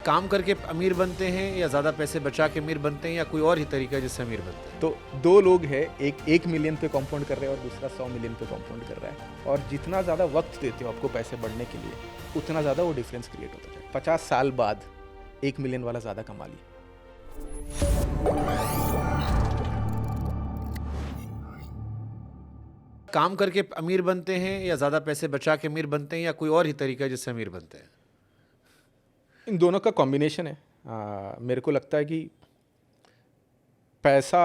काम करके अमीर बनते हैं या ज़्यादा पैसे बचा के अमीर बनते हैं या कोई और ही तरीका है जिससे अमीर बनते हैं? तो दो लोग हैं, एक 1 मिलियन पे कंपाउंड कर रहे हैं और दूसरा 100 मिलियन पे कंपाउंड कर रहा है। और जितना ज़्यादा वक्त देते हो आपको पैसे बढ़ने के लिए, उतना ज़्यादा वो डिफरेंस क्रिएट होता जाए। 50 साल बाद 1 मिलियन वाला ज़्यादा कमा लिया। काम करके अमीर बनते हैं या ज़्यादा पैसे बचा के अमीर बनते हैं या कोई और ही तरीका है जिससे अमीर बनते हैं? इन दोनों का कॉम्बिनेशन है। मेरे को लगता है कि पैसा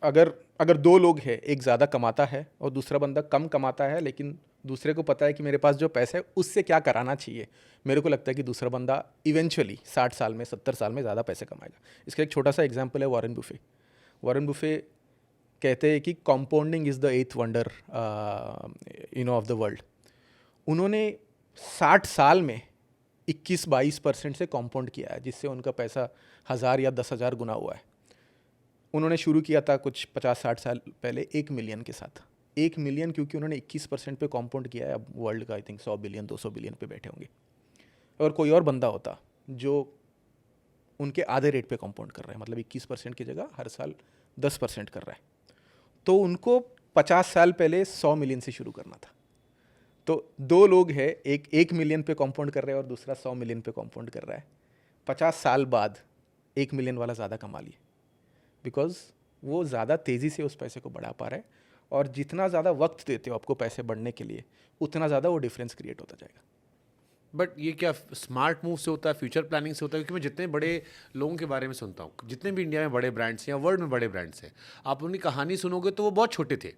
अगर अगर दो लोग हैं, एक ज़्यादा कमाता है और दूसरा बंदा कम कमाता है, लेकिन दूसरे को पता है कि मेरे पास जो पैसा है उससे क्या कराना चाहिए, मेरे को लगता है कि दूसरा बंदा इवेंचुअली 60 साल में 70 साल में ज़्यादा पैसे कमाएगा। इसका एक छोटा सा एग्जांपल है वॉरेन बुफे। वॉरेन बुफे कहते हैं कि compounding is the 8th wonder of the world. उन्होंने 60 साल में 21-22% से कंपाउंड किया है, जिससे उनका पैसा 1000 या 10,000 गुना हुआ है। उन्होंने शुरू किया था कुछ 50-60 साल पहले 1 मिलियन के साथ। 1 मिलियन क्योंकि उन्होंने 21% पे कंपाउंड किया है। अब वर्ल्ड का आई थिंक 100 बिलियन 200 बिलियन पे बैठे होंगे। और कोई और बंदा होता जो उनके आधे रेट पे कंपाउंड कर रहा है, मतलब 21% की जगह हर साल 10% कर रहा है, तो उनको 50 साल पहले 100 मिलियन से शुरू करना था। तो दो लोग हैं, एक 1 मिलियन पे कंपाउंड कर रहे हैं और दूसरा 100 मिलियन पे कंपाउंड कर रहा है। 50 साल बाद 1 मिलियन वाला ज़्यादा कमा लिए, बिकॉज वो ज़्यादा तेज़ी से उस पैसे को बढ़ा पा रहा है। और जितना ज़्यादा वक्त देते हो आपको पैसे बढ़ने के लिए, उतना ज़्यादा वो डिफरेंस क्रिएट होता जाएगा। बट ये क्या स्मार्ट मूव से होता है, फ्यूचर प्लानिंग से होता है? क्योंकि मैं जितने बड़े लोगों के बारे में सुनता हूँ, जितने भी इंडिया में बड़े ब्रांड्स हैं या वर्ल्ड में बड़े ब्रांड्स हैं, आप उनकी कहानी सुनोगे तो वो बहुत छोटे थे।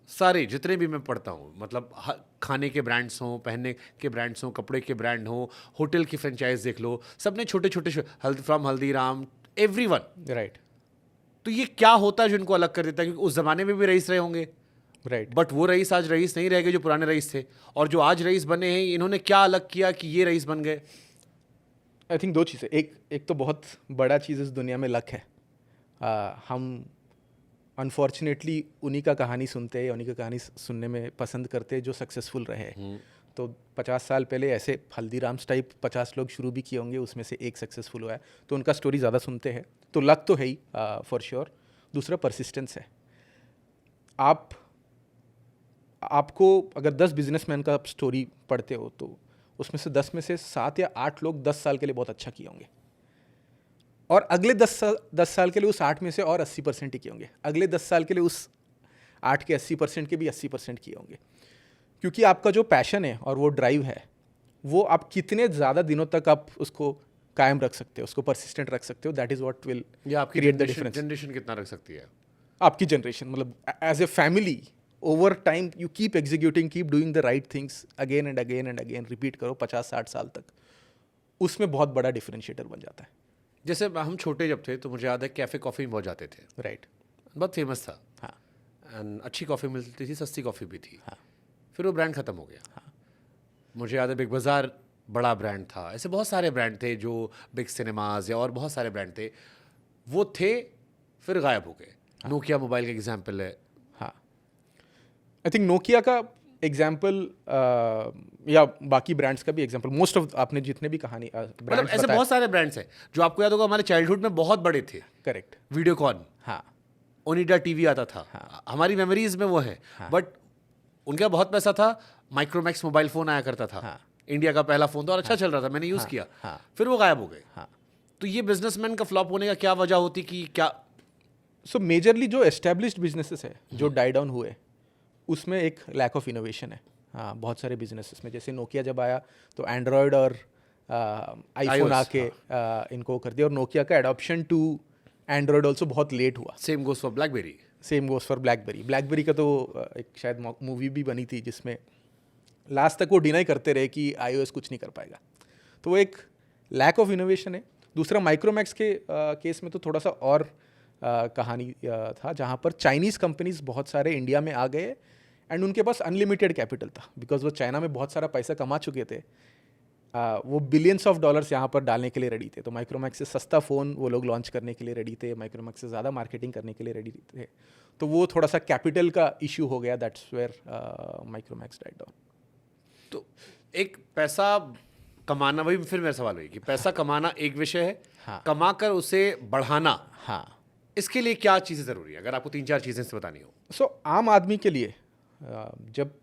सारे जितने भी मैं पढ़ता हूँ, मतलब खाने के ब्रांड्स हों, पहनने के ब्रांड्स हों, कपड़े के ब्रांड हों, होटल की फ्रेंचाइज देख लो, सबने छोटे छोटे फ्रॉम हल्दीराम एवरीवन। राइट। तो ये क्या होता है जो इनको अलग कर देता है? क्योंकि उस जमाने में भी रईस रहे होंगे, राइट। बट वो रईस आज रईस नहीं रह गए जो पुराने रईस थे, और जो आज रईस बने हैं इन्होंने क्या अलग किया कि ये रईस बन गए? आई थिंक दो चीज़ें। एक तो बहुत बड़ा चीज़ इस दुनिया में लक है। हम अनफॉर्चुनेटली उन्हीं का कहानी सुनते हैं, उन्हीं का कहानी सुनने में पसंद करते हैं जो सक्सेसफुल रहे हैं। तो 50 साल पहले ऐसे हल्दीराम्स टाइप 50 लोग शुरू भी किए होंगे, उसमें से एक सक्सेसफुल हुआ है, तो उनका स्टोरी ज़्यादा सुनते हैं। तो लक तो है ही फॉर श्योर। दूसरा परसिस्टेंस है। आपको अगर 10 बिजनेसमैन का स्टोरी पढ़ते हो तो उसमें से 10 में से 7 या 8 लोग 10 साल के लिए बहुत अच्छा किए होंगे, और अगले 10 साल के लिए उस 8 में से और 80% ही किए होंगे। अगले 10 साल के लिए उस 8 के 80% के भी 80% किए होंगे। क्योंकि आपका जो पैशन है और वो ड्राइव है, वो आप कितने ज़्यादा दिनों तक आप उसको कायम रख सकते हो, उसको परसिस्टेंट रख सकते हो, that is what will create the difference. Generation कितना रख सकती है आपकी जनरेशन, मतलब as a family over time you keep executing, keep doing the right things again and again and again, repeat करो 50-60 साल तक, उसमें बहुत बड़ा डिफरेंशिएटर बन जाता है। जैसे हम छोटे जब थे तो मुझे याद है कैफ़े कॉफ़ी में बहुत जाते थे। राइट। बहुत फेमस था। हाँ। एंड अच्छी कॉफ़ी मिलती थी, सस्ती कॉफ़ी भी थी। हाँ। फिर वो ब्रांड ख़त्म हो गया। हाँ। मुझे याद है बिग बाज़ार बड़ा ब्रांड था, ऐसे बहुत सारे ब्रांड थे, जो बिग सिनेमाज या और बहुत सारे ब्रांड थे, वो थे, फिर गायब हो गए। नोकिया मोबाइल का एग्जाम्पल है। हाँ। आई थिंक नोकिया का एग्जाम्पल या बाकी ब्रांड्स का भी एग्जाम्पल, मोस्ट ऑफ आपने जितने भी कहानी मतलब ऐसे बहुत सारे ब्रांड्स हैं जो आपको याद होगा हमारे चाइल्डहुड में बहुत बड़े थे। करेक्ट। वीडियोकॉन, हाँ। ओनिडा टीवी आता था। हाँ। हमारी मेमोरीज में वो है। हाँ। बट उनका बहुत पैसा था। माइक्रोमैक्स मोबाइल फ़ोन आया करता था। हाँ। इंडिया का पहला फ़ोन था और अच्छा चल रहा था, मैंने यूज़ किया। हाँ। फिर वो गायब हो गए। हाँ। तो ये बिजनेसमैन का फ्लॉप होने का क्या वजह होती कि क्या? सो मेजरली जो एस्टेब्लिश्ड बिजनेसेस है जो डाई डाउन हुए, उसमें एक लैक ऑफ इनोवेशन है। हाँ, बहुत सारे बिजनेसेस में, जैसे नोकिया जब आया तो एंड्रॉयड और आईफोन आके इनको कर दिया, और नोकिया का एडॉप्शन टू एंड्रॉयड ऑल्सो बहुत लेट हुआ। Same goes for blackberry. Same goes for blackberry. Blackberry का तो एक शायद मूवी भी बनी थी जिसमें लास्ट तक वो डिनाई करते रहे कि iOS कुछ नहीं कर पाएगा। तो वो एक लैक ऑफ इनोवेशन है। दूसरा माइक्रोमैक्स के केस में तो थोड़ा सा और कहानी था, जहाँ पर चाइनीज़ कंपनीज बहुत सारे इंडिया में आ गए एंड उनके पास अनलिमिटेड कैपिटल था, बिकॉज वो चाइना में बहुत सारा पैसा कमा चुके थे। वो बिलियंस ऑफ डॉलर्स यहाँ पर डालने के लिए रेडी थे। तो माइक्रोमैक्स से सस्ता फ़ोन वो लोग लॉन्च करने के लिए रेडी थे, माइक्रोमैक्स से ज़्यादा मार्केटिंग करने के लिए रेडी थे। तो वो थोड़ा सा कैपिटल का इशू हो गया, that's where Micromax died down. तो एक पैसा कमाना, वही फिर मेरा सवाल है कि पैसा कमाना एक विषय है, हाँ। कमा कर उसे बढ़ाना, हाँ। इसके लिए क्या चीज़ें ज़रूरी है, अगर आपको 3-4 चीज़ें से बतानी हो? सो आम आदमी के लिए जब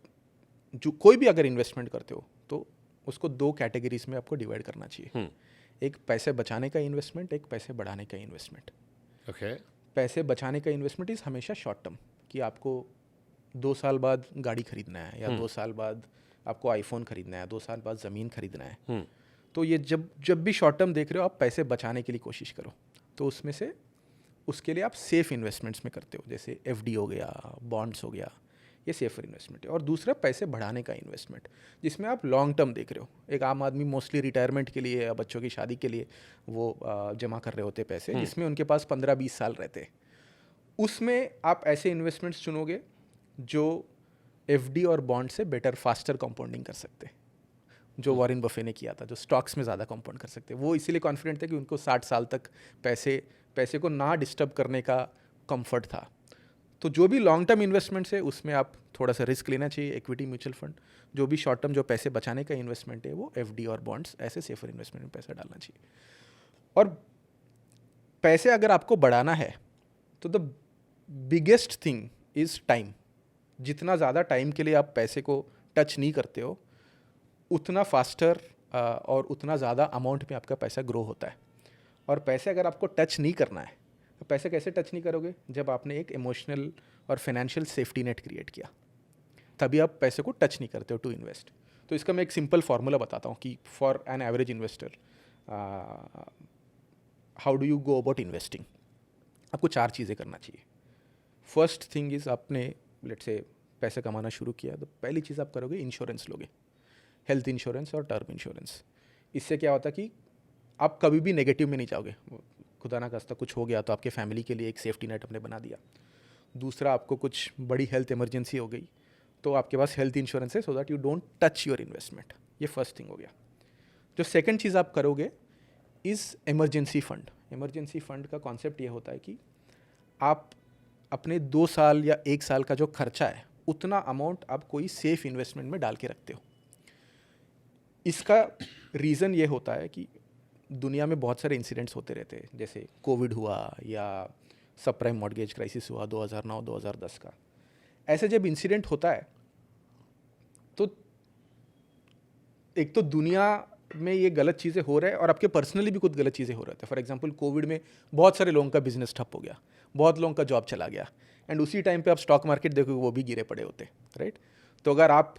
जो कोई भी अगर इन्वेस्टमेंट करते हो तो उसको 2 कैटेगरीज में आपको डिवाइड करना चाहिए। एक पैसे बचाने का इन्वेस्टमेंट, एक पैसे बढ़ाने का इन्वेस्टमेंट। ओके। पैसे बचाने का इन्वेस्टमेंट इज़ हमेशा शॉर्ट टर्म, कि आपको 2 साल बाद गाड़ी खरीदना है, या 2 साल बाद आपको आईफोन खरीदना है, 2 साल बाद ज़मीन खरीदना है। तो ये जब भी शॉर्ट टर्म देख रहे हो, आप पैसे बचाने के लिए कोशिश करो। तो उसमें से उसके लिए आप सेफ इन्वेस्टमेंट्स में करते हो, जैसे एफडी हो गया, बॉन्ड्स हो गया, ये सेफर इन्वेस्टमेंट है। और दूसरा पैसे बढ़ाने का इन्वेस्टमेंट, जिसमें आप लॉन्ग टर्म देख रहे हो। एक आम आदमी मोस्टली रिटायरमेंट के लिए या बच्चों की शादी के लिए वो जमा कर रहे होते पैसे, जिसमें उनके पास 15-20 साल रहते हैं। उसमें आप ऐसे इन्वेस्टमेंट्स चुनोगे जो एफडी और बॉन्ड से बेटर फास्टर कंपाउंडिंग कर सकते हैं, जो वॉरेन बफे ने किया था, जो स्टॉक्स में ज़्यादा कंपाउंड कर सकते हैं। वो इसीलिए कॉन्फिडेंट थे कि उनको 60 साल तक पैसे को ना डिस्टर्ब करने का कंफर्ट था। तो जो भी लॉन्ग टर्म इन्वेस्टमेंट्स है उसमें आप थोड़ा सा रिस्क लेना चाहिए, इक्विटी म्यूचुअल फंड। जो भी शॉर्ट टर्म जो पैसे बचाने का इन्वेस्टमेंट है वो एफडी और बॉन्ड्स, ऐसे सेफर इन्वेस्टमेंट में पैसा डालना चाहिए। और पैसे अगर आपको बढ़ाना है तो the biggest thing is time. जितना ज़्यादा टाइम के लिए आप पैसे को टच नहीं करते हो, उतना फास्टर और उतना ज़्यादा अमाउंट में आपका पैसा ग्रो होता है। और पैसे अगर आपको टच नहीं करना है, तो पैसे कैसे टच नहीं करोगे? जब आपने एक इमोशनल और फाइनेंशियल सेफ्टी नेट क्रिएट किया, तभी आप पैसे को टच नहीं करते हो टू इन्वेस्ट। तो इसका मैं एक सिंपल फार्मूला बताता हूँ कि for an average investor how do you go about investing. आपको 4 चीज़ें करना चाहिए। फर्स्ट थिंग इज़, आपने लेट्स से पैसे कमाना शुरू किया तो पहली चीज़ आप करोगे, इंश्योरेंस लोगे, हेल्थ इंश्योरेंस और टर्म इंश्योरेंस। इससे क्या होता है कि आप कभी भी नेगेटिव में नहीं जाओगे। खुदा ना खास्ता कुछ हो गया तो आपके फैमिली के लिए एक सेफ्टी नेट आपने बना दिया। दूसरा, आपको कुछ बड़ी हेल्थ इमरजेंसी हो गई तो आपके पास हेल्थ इंश्योरेंस है, so that you don't touch your investment. ये फर्स्ट थिंग हो गया। जो सेकंड चीज़ आप करोगे is emergency fund. Emergency fund का कॉन्सेप्ट ये होता है कि आप अपने 2 साल या 1 साल का जो खर्चा है उतना अमाउंट आप कोई सेफ इन्वेस्टमेंट में डाल के रखते हो। इसका रीज़न ये होता है कि दुनिया में बहुत सारे इंसिडेंट्स होते रहते हैं, जैसे कोविड हुआ या सबप्राइम मॉर्गेज क्राइसिस हुआ 2009-2010 का। ऐसे जब इंसिडेंट होता है तो एक तो दुनिया में ये गलत चीज़ें हो रहा है और आपके पर्सनली भी कुछ गलत चीज़ें हो रहे थे। फॉर एग्जांपल, कोविड में बहुत सारे लोगों का बिजनेस ठप हो गया, बहुत लोगों का जॉब चला गया, एंड उसी टाइम पे आप स्टॉक मार्केट देखोगे वो भी गिरे पड़े होते, राइट। तो अगर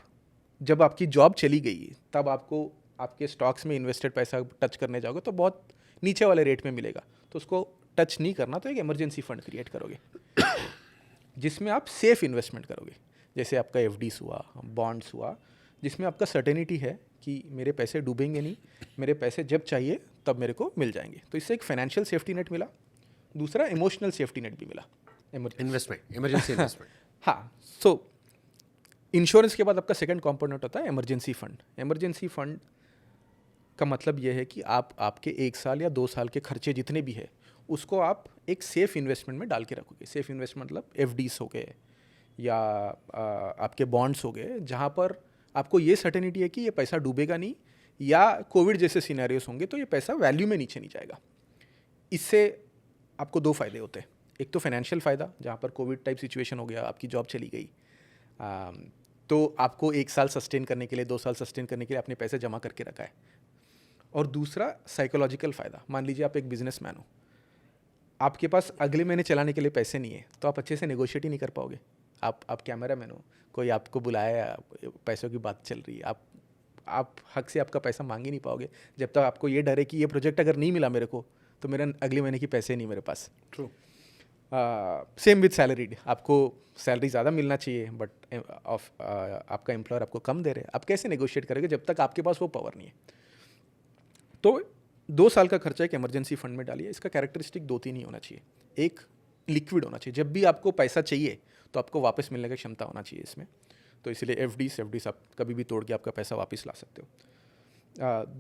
जब आपकी जॉब चली गई तब आपको आपके स्टॉक्स में इन्वेस्टेड पैसा टच करने जाओगे तो बहुत नीचे वाले रेट में मिलेगा, तो उसको टच नहीं करना। तो एक इमरजेंसी फंड क्रिएट करोगे जिसमें आप सेफ इन्वेस्टमेंट करोगे, जैसे आपका एफडीज हुआ, बॉन्ड्स हुआ, जिसमें आपका सर्टेनिटी है कि मेरे पैसे डूबेंगे नहीं, मेरे पैसे जब चाहिए तब मेरे को मिल जाएंगे। तो इससे एक फाइनेंशियल सेफ्टी नेट मिला, दूसरा इमोशनल सेफ्टी नेट भी मिला। Investment, emergency investment. हाँ, सो इंश्योरेंस के बाद आपका सेकंड कंपोनेंट होता है इमरजेंसी फंड। इमरजेंसी फंड का मतलब यह है कि आप आपके 1 साल या 2 साल के खर्चे जितने भी है उसको आप एक सेफ इन्वेस्टमेंट में डाल के रखोगे। सेफ इन्वेस्टमेंट मतलब एफडीज हो गए या आपके बॉन्ड्स हो गए, जहाँ पर आपको ये सर्टेनिटी है कि ये पैसा डूबेगा नहीं, या कोविड जैसे सिनेरियोस होंगे तो ये पैसा वैल्यू में नीचे नहीं जाएगा। इससे आपको 2 फ़ायदे होते हैं। एक तो फाइनेंशियल फ़ायदा, जहाँ पर कोविड टाइप सिचुएशन हो गया, आपकी जॉब चली गई, तो आपको 1 साल सस्टेन करने के लिए, 2 साल सस्टेन करने के लिए आपने पैसे जमा करके रखा है। और दूसरा साइकोलॉजिकल फ़ायदा, मान लीजिए आप एक बिजनेसमैन हो, आपके पास अगले महीने चलाने के लिए पैसे नहीं है, तो आप अच्छे से नेगोशिएट ही नहीं कर पाओगे। आप कैमरा मैन हो, कोई आपको बुलाया, पैसों की बात चल रही है, आप हक से आपका पैसा मांग ही नहीं पाओगे जब तक आपको ये डर है कि ये प्रोजेक्ट अगर नहीं मिला मेरे को तो मेरा अगले महीने की पैसे नहीं मेरे पास। ट्रू। सेम विद सैलरीड, आपको सैलरी ज़्यादा मिलना चाहिए बट आपका एम्प्लॉयर आपको कम दे रहे हैं, आप कैसे नेगोशिएट करोगे जब तक आपके पास वो पावर नहीं है। तो 2 साल का खर्चा एक इमरजेंसी फंड में डालिए। इसका कैरेक्टरिस्टिक 2-3 ही होना चाहिए। एक, लिक्विड होना चाहिए, जब भी आपको पैसा चाहिए तो आपको वापस मिलने की क्षमता होना चाहिए इसमें। तो इसीलिए एफडीज आप कभी भी तोड़ के आपका पैसा वापस ला सकते हो।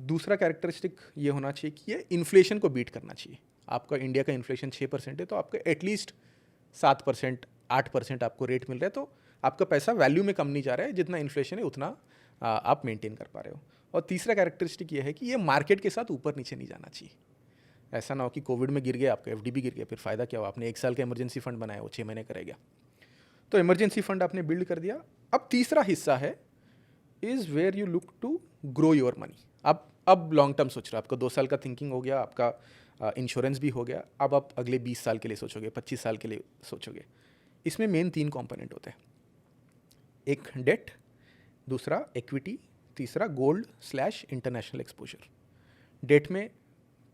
दूसरा कैरेक्टरिस्टिक ये होना चाहिए कि ये इन्फ्लेशन को बीट करना चाहिए। आपका इंडिया का इन्फ्लेशन 6% है, तो आपका एटलीस्ट 7%, 8% आपको रेट मिल रहा है, तो आपका पैसा वैल्यू में कम नहीं जा रहा है, जितना इन्फ्लेशन है उतना आप मेंटेन कर पा रहे हो। और तीसरा कैरेक्टरिस्टिक ये है कि ये मार्केट के साथ ऊपर नीचे नहीं जाना चाहिए। ऐसा ना हो कि कोविड में गिर गया, आपका एफडी भी गिर गया, फिर फ़ायदा क्या हुआ? आपने 1 साल का इमरजेंसी फंड बनाया, वो 6 महीने करेगा। तो इमरजेंसी फंड आपने बिल्ड कर दिया। अब तीसरा हिस्सा है is where you look to grow your money. अब लॉन्ग टर्म सोच रहे हो, आपका 2 साल का थिंकिंग हो गया, आपका इंश्योरेंस भी हो गया, अब आप अगले 20 साल के लिए सोचोगे, 25 साल के लिए सोचोगे। इसमें मेन 3 कंपोनेंट होते हैं, एक डेट, दूसरा इक्विटी, तीसरा gold slash international exposure. Debt में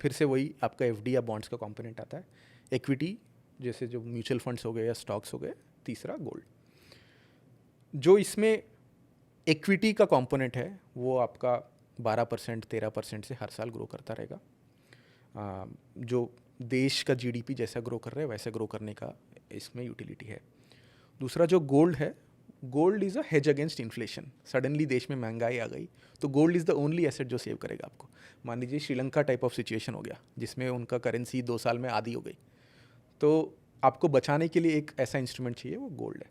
फिर से वही आपका एफडी या बॉन्ड्स का कंपोनेंट आता है, इक्विटी जैसे जो म्यूचुअल फंड्स हो गए या स्टॉक्स हो गए, तीसरा गोल्ड। जो इसमें इक्विटी का कंपोनेंट है वो आपका 12% 13% से हर साल ग्रो करता रहेगा। जो देश का जीडीपी जैसा ग्रो कर रहा है वैसे ग्रो करने का इसमें यूटिलिटी है। दूसरा जो गोल्ड है, gold is a hedge against inflation. Suddenly देश में महंगाई आ गई तो gold is the only asset जो सेव करेगा आपको। मान लीजिए श्रीलंका टाइप ऑफ सिचुएशन हो गया जिसमें उनका करेंसी 2 साल में आधी हो गई, तो आपको बचाने के लिए एक ऐसा इंस्ट्रूमेंट चाहिए, वो गोल्ड है।